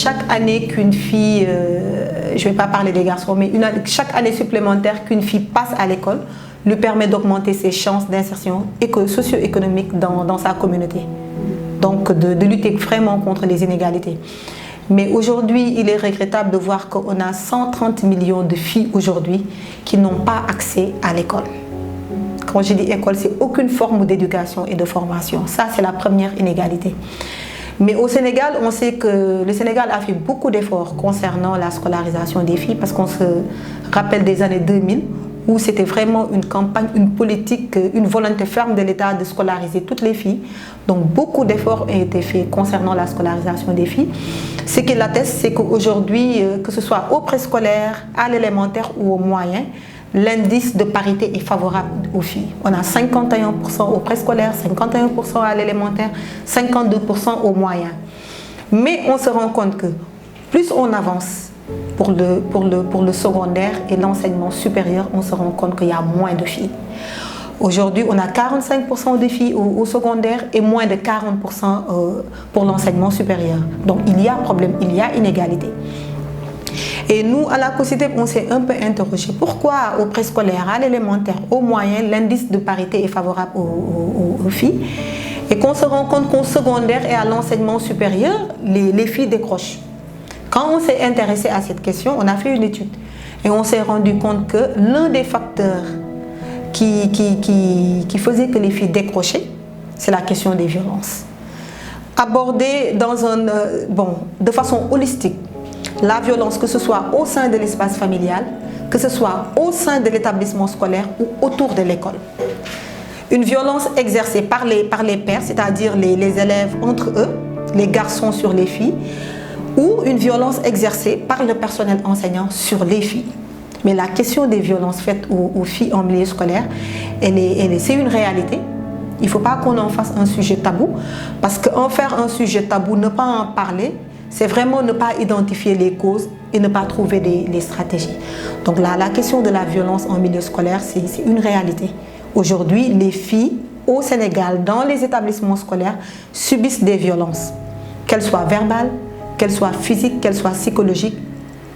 chaque année qu'une fille, je ne vais pas parler des garçons, mais chaque année supplémentaire qu'une fille passe à l'école lui permet d'augmenter ses chances d'insertion socio-économique dans sa communauté. Donc de lutter vraiment contre les inégalités. Mais aujourd'hui, il est regrettable de voir qu'on a 130 millions de filles aujourd'hui qui n'ont pas accès à l'école. Quand je dis école, c'est aucune forme d'éducation et de formation. Ça, c'est la première inégalité. Mais au Sénégal, on sait que le Sénégal a fait beaucoup d'efforts concernant la scolarisation des filles parce qu'on se rappelle des années 2000 où c'était vraiment une campagne, une politique, une volonté ferme de l'État de scolariser toutes les filles. Donc beaucoup d'efforts ont été faits concernant la scolarisation des filles. Ce qui l'atteste, c'est qu'aujourd'hui, que ce soit au préscolaire, à l'élémentaire ou au moyen, l'indice de parité est favorable aux filles. On a 51% au préscolaire, 51% à l'élémentaire, 52% au moyen. Mais on se rend compte que plus on avance pour le secondaire et l'enseignement supérieur, on se rend compte qu'il y a moins de filles. Aujourd'hui, on a 45% de filles au secondaire et moins de 40% pour l'enseignement supérieur. Donc il y a problème, il y a inégalité. Et nous, à la COSYDEP, on s'est un peu interrogé. Pourquoi au préscolaire, à l'élémentaire, au moyen, l'indice de parité est favorable aux filles et qu'on se rend compte qu'au secondaire et à l'enseignement supérieur, les filles décrochent. Quand on s'est intéressé à cette question, on a fait une étude et on s'est rendu compte que l'un des facteurs qui faisait que les filles décrochaient, c'est la question des violences. Abordée de façon holistique, la violence, que ce soit au sein de l'espace familial, que ce soit au sein de l'établissement scolaire ou autour de l'école. Une violence exercée par les pairs, c'est-à-dire les élèves entre eux, les garçons sur les filles, ou une violence exercée par le personnel enseignant sur les filles. Mais la question des violences faites aux filles en milieu scolaire, c'est une réalité. Il ne faut pas qu'on en fasse un sujet tabou, parce qu'en faire un sujet tabou, ne pas en parler, c'est vraiment ne pas identifier les causes et ne pas trouver les stratégies. Donc là, la question de la violence en milieu scolaire, c'est une réalité. Aujourd'hui, les filles au Sénégal, dans les établissements scolaires, subissent des violences, qu'elles soient verbales, qu'elles soient physiques, qu'elles soient psychologiques.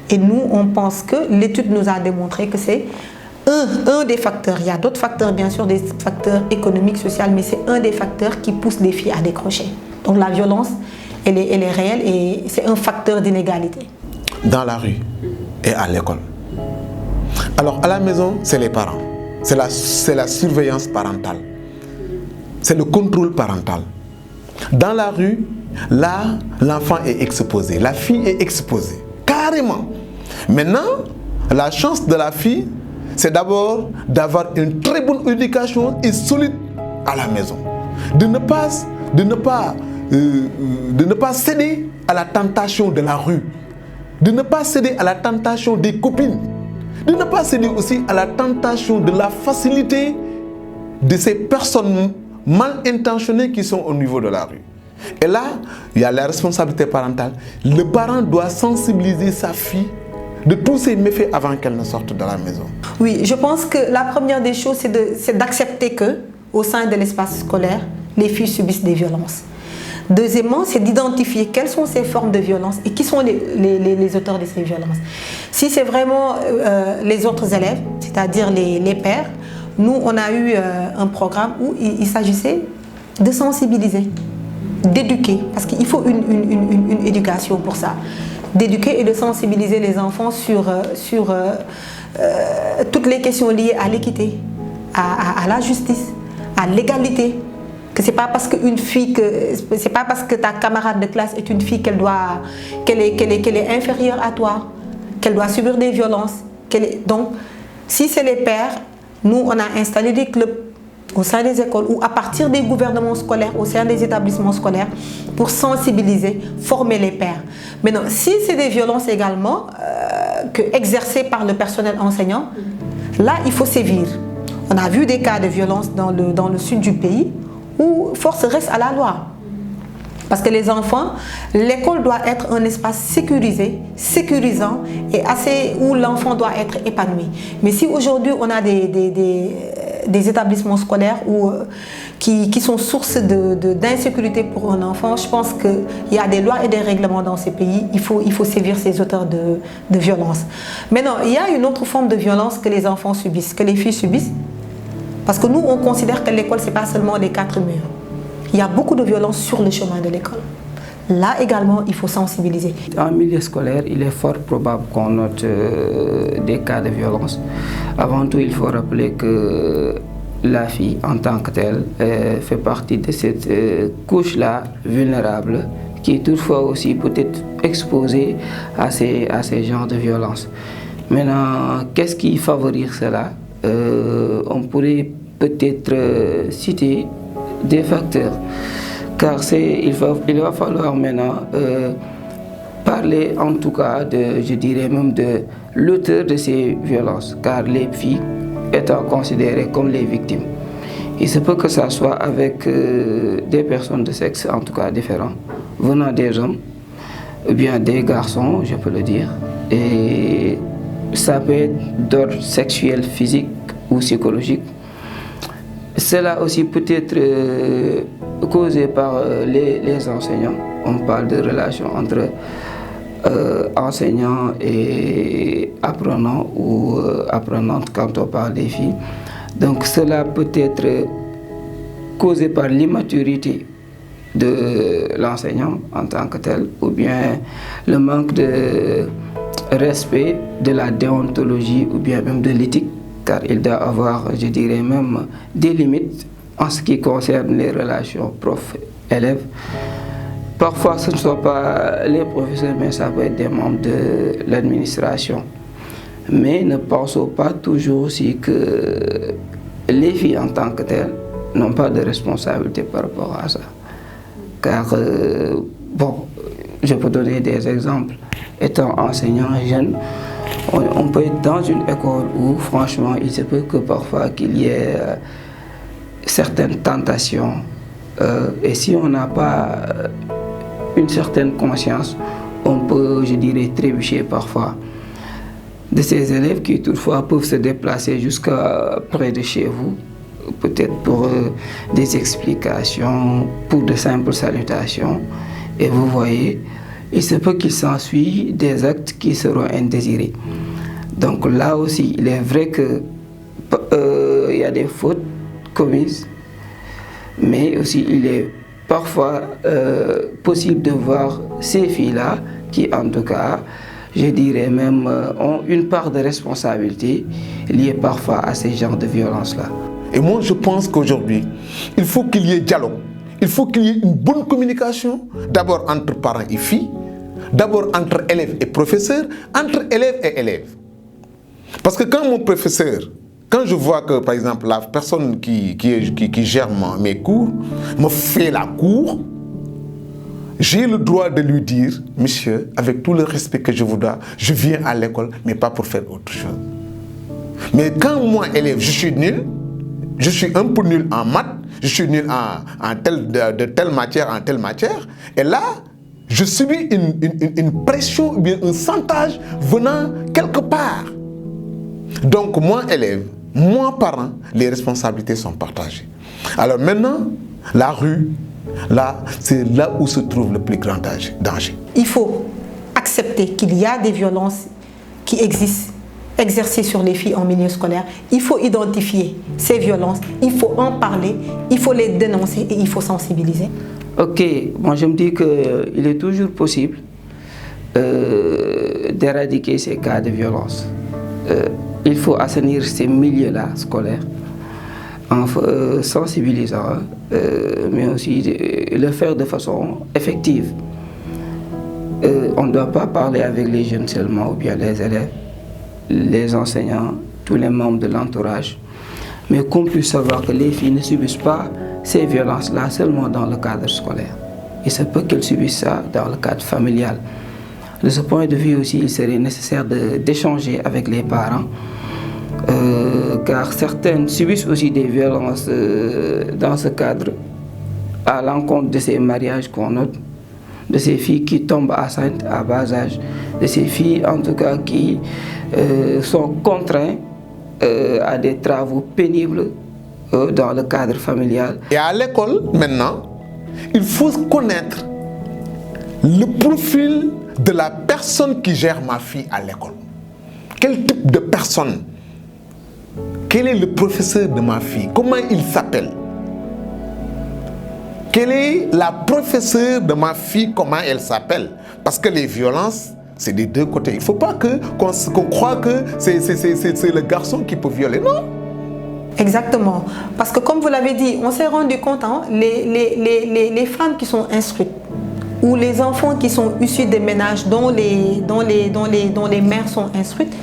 Et nous, on pense que l'étude nous a démontré que c'est un des facteurs. Il y a d'autres facteurs, bien sûr, des facteurs économiques, sociaux, mais c'est un des facteurs qui pousse les filles à décrocher. Donc la violence, elle est réelle et c'est un facteur d'inégalité. Dans la rue et à l'école. Alors, à la maison, c'est les parents. C'est la surveillance parentale. C'est le contrôle parental. Dans la rue, là, l'enfant est exposé. La fille est exposée. Carrément. Maintenant, la chance de la fille, c'est d'abord d'avoir une très bonne éducation et solide à la maison. De ne pas céder à la tentation de la rue. De ne pas céder à la tentation des copines. De ne pas céder aussi à la tentation de la facilité de ces personnes mal intentionnées qui sont au niveau de la rue. Et là, il y a la responsabilité parentale. Le parent doit sensibiliser sa fille de tous ces méfaits avant qu'elle ne sorte de la maison. Oui, je pense que la première des choses, c'est d'accepter que, au sein de l'espace scolaire, les filles subissent des violences. Deuxièmement, c'est d'identifier quelles sont ces formes de violence et qui sont les auteurs de ces violences. Si c'est vraiment les autres élèves, c'est-à-dire les pairs, nous, on a eu un programme où il s'agissait de sensibiliser, d'éduquer, parce qu'il faut une éducation pour ça, d'éduquer et de sensibiliser les enfants sur toutes les questions liées à l'équité, à la justice, à l'égalité. Que c'est pas parce qu'une fille, c'est pas parce que ta camarade de classe est une fille qu'elle est inférieure à toi, qu'elle doit subir des violences. Donc, si c'est les pères, nous on a installé des clubs au sein des écoles ou à partir des gouvernements scolaires, au sein des établissements scolaires, pour sensibiliser, former les pères. Maintenant, si c'est des violences également exercées par le personnel enseignant, là il faut sévir. On a vu des cas de violence dans le sud du pays où force reste à la loi. Parce que les enfants, l'école doit être un espace sécurisé, sécurisant et où l'enfant doit être épanoui. Mais si aujourd'hui on a des établissements scolaires qui sont source d'insécurité pour un enfant, je pense qu'il y a des lois et des règlements dans ces pays. Il faut sévir ces auteurs de violence. Maintenant, il y a une autre forme de violence que les enfants subissent, que les filles subissent. Parce que nous, on considère que l'école, ce n'est pas seulement les 4 murs. Il y a beaucoup de violence sur le chemin de l'école. Là également, il faut sensibiliser. En milieu scolaire, il est fort probable qu'on note des cas de violence. Avant tout, il faut rappeler que la fille, en tant que telle, fait partie de cette couche-là vulnérable, qui est toutefois aussi peut-être exposée à ces genres de violence. Maintenant, qu'est-ce qui favorise cela? On pourrait peut-être citer des facteurs, car il va falloir maintenant parler en tout cas je dirais même de l'auteur de ces violences, car les filles étant considérées comme les victimes. Il se peut que ça soit avec des personnes de sexe en tout cas différents, venant des hommes, ou bien des garçons, je peux le dire, et ça peut être d'ordre sexuel, physique ou psychologique. Cela aussi peut être causé par les enseignants. On parle de relations entre enseignants et apprenants ou apprenantes quand on parle des filles. Donc cela peut être causé par l'immaturité de l'enseignant en tant que tel, ou bien le manque de respect de la déontologie ou bien même de l'éthique, car il doit avoir, je dirais même, des limites en ce qui concerne les relations prof-élève. Parfois, ce ne sont pas les professeurs, mais ça peut être des membres de l'administration. Mais ne pensons pas toujours aussi que les filles en tant que telles n'ont pas de responsabilité par rapport à ça. Car, bon, je peux donner des exemples. Étant enseignant jeune, on peut être dans une école où, franchement, il se peut que parfois qu'il y ait certaines tentations. Et si on n'a pas une certaine conscience, on peut, je dirais, trébucher parfois. De ces élèves qui, toutefois, peuvent se déplacer jusqu'à près de chez vous, peut-être pour des explications, pour de simples salutations. Et vous voyez, il se peut qu'il s'ensuit des actes qui seront indésirés. Donc là aussi, il est vrai qu'il y a des fautes commises, mais aussi il est parfois possible de voir ces filles-là qui, en tout cas, je dirais même, ont une part de responsabilité liée parfois à ces genres de violences-là. Et moi, je pense qu'aujourd'hui, il faut qu'il y ait dialogue. Il faut qu'il y ait une bonne communication, d'abord entre parents et filles, d'abord entre élèves et professeurs, entre élèves et élèves. Parce que quand mon professeur, quand je vois que, par exemple, la personne qui gère mes cours me fait la cour, j'ai le droit de lui dire, monsieur, avec tout le respect que je vous dois, je viens à l'école, mais pas pour faire autre chose. Mais quand moi, élève, je suis nul, je suis un peu nul en maths, je suis nul de telle matière en telle matière, et là, je subis une pression ou bien un chantage venant quelque part. Donc, moi, élève, moi, parent, les responsabilités sont partagées. Alors maintenant, la rue, là, c'est là où se trouve le plus grand danger. Il faut accepter qu'il y a des violences qui existent, exercées sur les filles en milieu scolaire. Il faut identifier ces violences, il faut en parler, il faut les dénoncer et il faut sensibiliser. Ok, moi je me dis qu'il est toujours possible d'éradiquer ces cas de violence. Il faut assainir ces milieux-là scolaires en sensibilisant, mais aussi le faire de façon effective. On ne doit pas parler avec les jeunes seulement, ou bien les élèves, les enseignants, tous les membres de l'entourage, mais qu'on puisse savoir que les filles ne subissent pas ces violences-là seulement dans le cadre scolaire. Il se peut qu'elles subissent ça dans le cadre familial. De ce point de vue aussi, il serait nécessaire d'échanger avec les parents, car certaines subissent aussi des violences dans ce cadre, à l'encontre de ces mariages qu'on note, de ces filles qui tombent enceintes à bas âge, de ces filles en tout cas qui sont contraintes à des travaux pénibles dans le cadre familial. Et à l'école, maintenant, il faut connaître le profil de la personne qui gère ma fille à l'école. Quel type de personne? Quel est le professeur de ma fille? Comment il s'appelle? Quelle est la professeure de ma fille? Comment elle s'appelle? Parce que les violences, c'est des deux côtés. Il ne faut pas qu'on croie que c'est le garçon qui peut violer. Non. Exactement. Parce que comme vous l'avez dit, on s'est rendu compte, hein, les femmes qui sont instruites ou les enfants qui sont issus des ménages dont les mères sont instruites,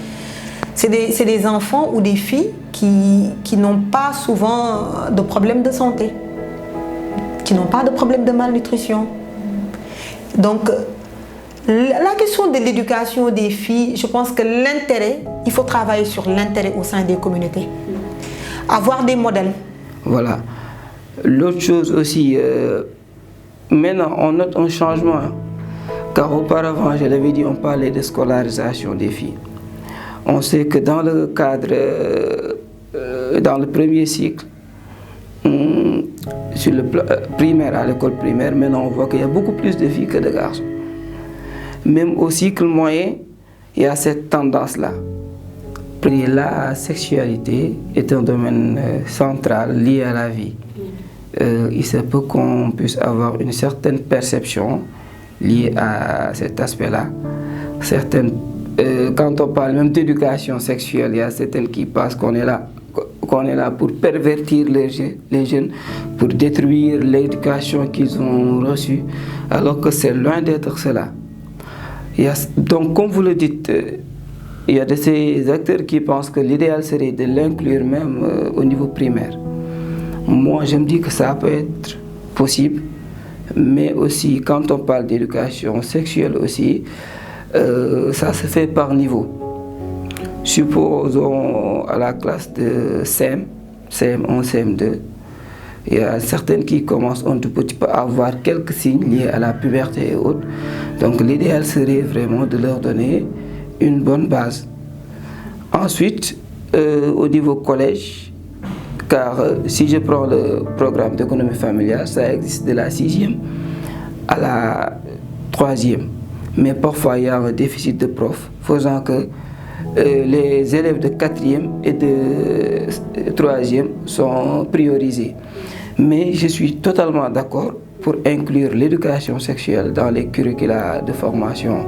c'est des enfants ou des filles qui n'ont pas souvent de problèmes de santé, qui n'ont pas de problèmes de malnutrition. Donc, la question de l'éducation des filles, je pense que l'intérêt, il faut travailler sur l'intérêt au sein des communautés. Avoir des modèles. Voilà. L'autre chose aussi, maintenant on note un changement, car auparavant, je l'avais dit, on parlait de scolarisation des filles. On sait que dans le cadre, dans le premier cycle, sur le primaire, à l'école primaire, maintenant on voit qu'il y a beaucoup plus de filles que de garçons. Même au cycle moyen, il y a cette tendance-là. La sexualité est un domaine central lié à la vie. Il se peut qu'on puisse avoir une certaine perception liée à cet aspect-là. Quand on parle même d'éducation sexuelle, il y a certaines qui pensent qu'on est là pour pervertir les jeunes, pour détruire l'éducation qu'ils ont reçue, alors que c'est loin d'être cela. Donc, comme vous le dites, il y a de ces acteurs qui pensent que l'idéal serait de l'inclure même au niveau primaire. Moi, je me dis que ça peut être possible, mais aussi quand on parle d'éducation sexuelle aussi, ça se fait par niveau. Supposons à la classe de CM1, CM2, il y a certaines qui commencent un tout petit peu à avoir quelques signes liés à la puberté et autres. Donc l'idéal serait vraiment de leur donner une bonne base. Ensuite, au niveau collège, car si je prends le programme d'économie familiale, ça existe de la 6e à la 3e. Mais parfois, il y a un déficit de profs, faisant que les élèves de 4e et de 3e sont priorisés. Mais je suis totalement d'accord pour inclure l'éducation sexuelle dans les curricula de formation.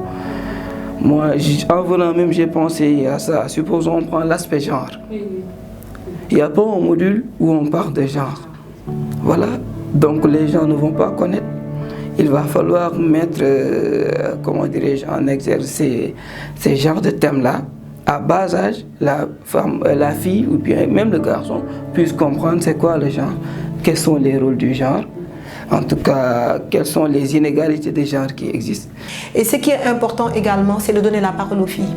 Moi, en venant même, j'ai pensé à ça. Supposons on prend l'aspect genre. Il n'y a pas un module où on parle de genre. Voilà. Donc les gens ne vont pas connaître. Il va falloir mettre, comment dirais-je, en exercer ces genres de thèmes-là. À bas âge, la fille ou bien même le garçon puisse comprendre c'est quoi le genre, quels sont les rôles du genre. En tout cas, quelles sont les inégalités des genres qui existent. Et ce qui est important également, c'est de donner la parole aux filles.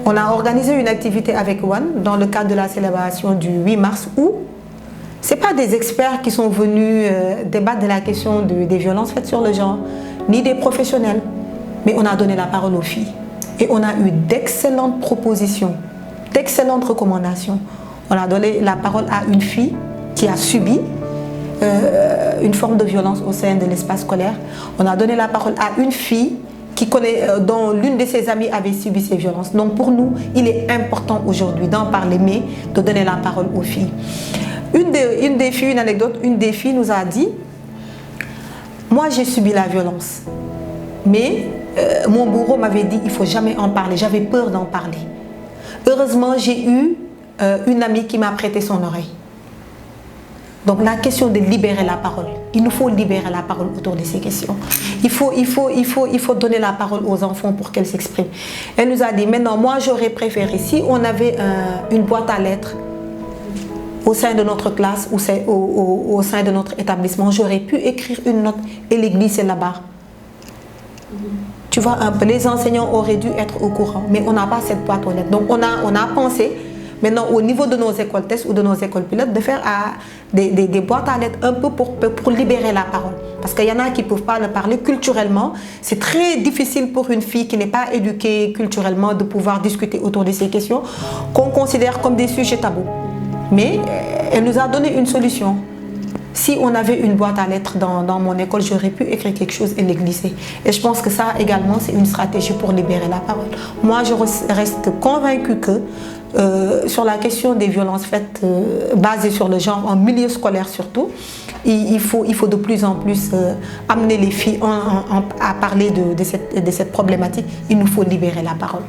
On a organisé une activité avec One dans le cadre de la célébration du 8 mars où ce n'est pas des experts qui sont venus débattre de la question des violences faites sur le genre, ni des professionnels, mais on a donné la parole aux filles. Et on a eu d'excellentes propositions, d'excellentes recommandations. On a donné la parole à une fille qui a subi une forme de violence au sein de l'espace scolaire. On a donné la parole à une fille dont l'une de ses amies avait subi ces violences. Donc pour nous, il est important aujourd'hui d'en parler, mais de donner la parole aux filles. Une des filles, une anecdote, une des filles nous a dit « Moi j'ai subi la violence, mais mon bourreau m'avait dit il ne faut jamais en parler, j'avais peur d'en parler. Heureusement, j'ai eu une amie qui m'a prêté son oreille. » Donc la question de libérer la parole, il nous faut libérer la parole autour de ces questions. Il faut donner la parole aux enfants pour qu'elles s'expriment. Elle nous a dit, maintenant moi j'aurais préféré, si on avait une boîte à lettres au sein de notre classe ou au sein de notre établissement, j'aurais pu écrire une note et les glisser là-bas. Tu vois, les enseignants auraient dû être au courant, mais on n'a pas cette boîte aux lettres. Donc on a pensé, maintenant au niveau de nos écoles tests ou de nos écoles pilotes, de faire des boîtes à lettres un peu pour libérer la parole. Parce qu'il y en a qui ne peuvent pas le parler culturellement. C'est très difficile pour une fille qui n'est pas éduquée culturellement de pouvoir discuter autour de ces questions qu'on considère comme des sujets tabous. Mais elle nous a donné une solution. Si on avait une boîte à lettres dans mon école, j'aurais pu écrire quelque chose et les glisser. Et je pense que ça également, c'est une stratégie pour libérer la parole. Moi, je reste convaincue que sur la question des violences faites basées sur le genre, en milieu scolaire surtout, il faut de plus en plus amener les filles à parler de cette problématique. Il nous faut libérer la parole.